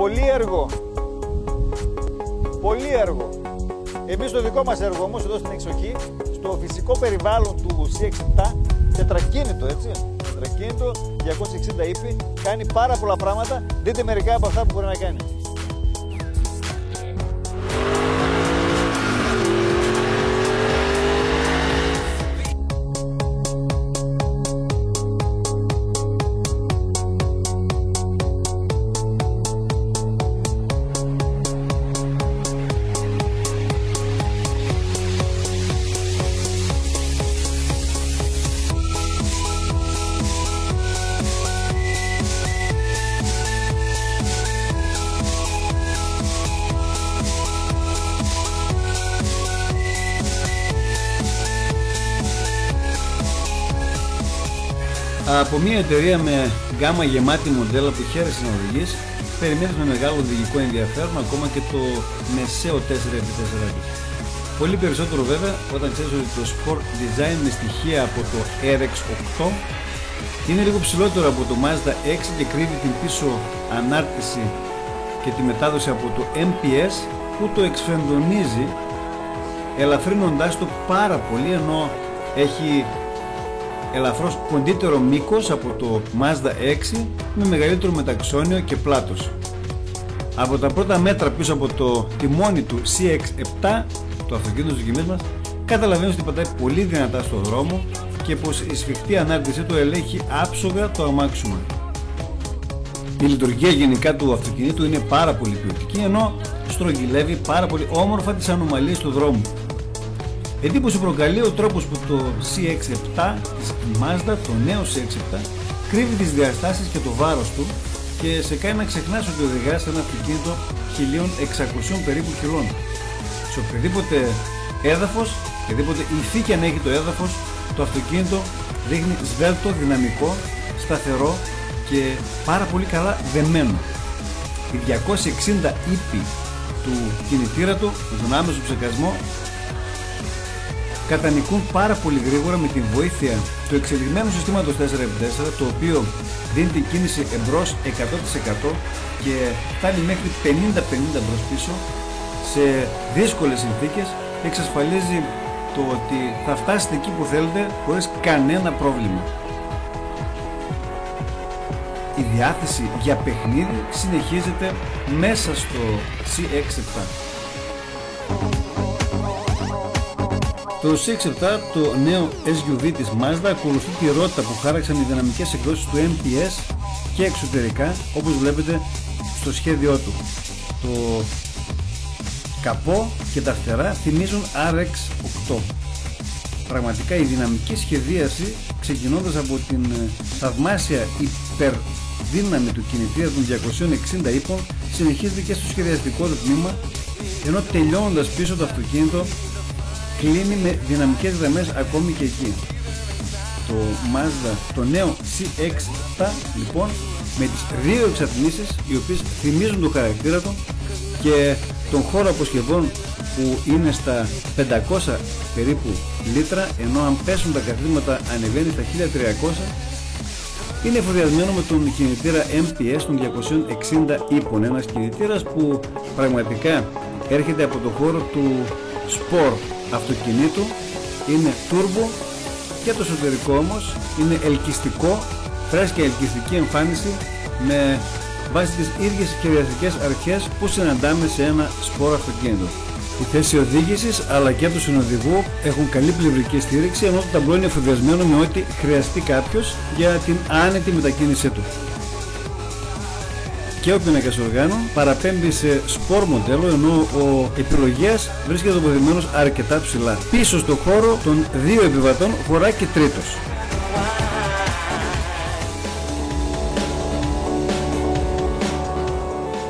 Πολύ έργο. Πολύ έργο. Εμείς το δικό μας έργο όμως εδώ στην εξοχή, στο φυσικό περιβάλλον του CX-7, τετρακίνητο, έτσι, τετρακίνητο, 260 ύπη, κάνει πάρα πολλά πράγματα. Δείτε μερικά από αυτά που μπορεί να κάνει. Από μια εταιρεία με γκάμα γεμάτη μοντέλα που χαίρεσαι να οδηγείς, περιμένεις με μεγάλο οδηγικό ενδιαφέρον ακόμα και το μεσαίο 4x4 της. Πολύ περισσότερο βέβαια όταν ξέρεις ότι το Sport Design με στοιχεία από το RX8 είναι λίγο ψηλότερο από το Mazda 6 και κρύβει την πίσω ανάρτηση και τη μετάδοση από το MPS που το εξφενδονίζει, ελαφρύνοντάς το πάρα πολύ, ενώ έχει ελαφρώς κοντύτερο μήκος από το Mazda 6 με μεγαλύτερο μεταξώνιο και πλάτος. Από τα πρώτα μέτρα πίσω από το τιμόνι του CX-7, το αυτοκίνητο της δοκιμής μας, καταλαβαίνεις ότι πατάει πολύ δυνατά στο δρόμο και πως η σφιχτή ανάρτησή του ελέγχει άψογα το αμάξωμα. Η λειτουργία γενικά του αυτοκινήτου είναι πάρα πολύ ποιοτική, ενώ στρογγυλεύει πάρα πολύ όμορφα τις ανομαλίες του δρόμου. Εντύπωση προκαλεί ο τρόπος που το CX-7 της Mazda, το νέο CX-7, κρύβει τις διαστάσεις και το βάρος του και σε κάνει να ξεχνάς ότι οδηγάς ένα αυτοκίνητο 1600 περίπου κιλών. Σε οποιοδήποτε έδαφος, οποιαδήποτε υφή και αν έχει το έδαφος, το αυτοκίνητο δείχνει σβέλτο, δυναμικό, σταθερό και πάρα πολύ καλά δεμένο. Οι 260 ύπη του κινητήρα του, με τον άμεσο ψεκασμό, κατανικούν πάρα πολύ γρήγορα με τη βοήθεια του εξελιγμένου συστήματος 4x4, το οποίο δίνει την κίνηση εμπρός 100% και φτάνει μέχρι 50-50 μπρος πίσω σε δύσκολες συνθήκες και εξασφαλίζει το ότι θα φτάσετε εκεί που θέλετε χωρίς κανένα πρόβλημα. Η διάθεση για παιχνίδι συνεχίζεται μέσα στο CX-7. Το CX-7, το νέο SUV της Mazda, ακολουθεί τη ρότα που χάραξαν οι δυναμικές εκδόσεις του MPS και εξωτερικά, όπως βλέπετε στο σχέδιό του. Το καπό και τα φτερά θυμίζουν RX8. Πραγματικά η δυναμική σχεδίαση, ξεκινώντας από την θαυμάσια υπερδύναμη του κινητήρα των 260 ύπων, συνεχίζεται και στο σχεδιαστικό του τμήμα, ενώ τελειώνοντας πίσω το αυτοκίνητο κλείνει με δυναμικές γραμμές ακόμη και εκεί. Το Mazda, το νέο CX-7 λοιπόν, με τις δύο εξατμίσεις οι οποίες θυμίζουν το χαρακτήρα του και τον χώρο αποσκευών που είναι στα 500 περίπου λίτρα, ενώ αν πέσουν τα καθίσματα ανεβαίνει στα 1300, είναι εφοδιασμένο με τον κινητήρα MPS των 260 ύπων, ένας κινητήρας που πραγματικά έρχεται από το χώρο του Sport αυτοκινήτου, είναι turbo και το εσωτερικό όμως είναι ελκυστικό, φρέσκια ελκυστική εμφάνιση με βάση τις ίδιες σχεδιαστικές αρχές που συναντάμε σε ένα Sport αυτοκίνητο. Η θέση οδήγησης αλλά και του συνοδηγού έχουν καλή πλευρική στήριξη, ενώ το ταμπλό είναι εφοδιασμένο με ό,τι χρειαστεί κάποιος για την άνετη μετακίνησή του. Και ο πίνακας οργάνων παραπέμπει σε σπορ μοντέλο, ενώ ο επιλογέας βρίσκεται τοποθετημένος αρκετά ψηλά. Πίσω στο χώρο των δύο επιβατών χωράει και τρίτος.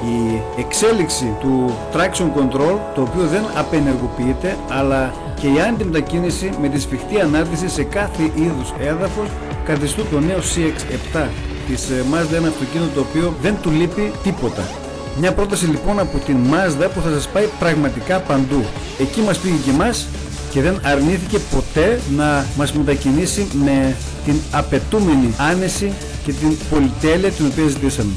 Η εξέλιξη του traction control, το οποίο δεν απενεργοποιείται, αλλά και η άνετη μετακίνηση με τη σφιχτή ανάρτηση σε κάθε είδους έδαφος, καθιστούν το νέο CX-7 της Mazda ένα αυτοκίνητο το οποίο δεν του λείπει τίποτα. Μια πρόταση λοιπόν από την Mazda που θα σας πάει πραγματικά παντού. Εκεί μας πήγε και εμάς και δεν αρνήθηκε ποτέ να μας μετακινήσει με την απαιτούμενη άνεση και την πολυτέλεια την οποία ζητήσαμε.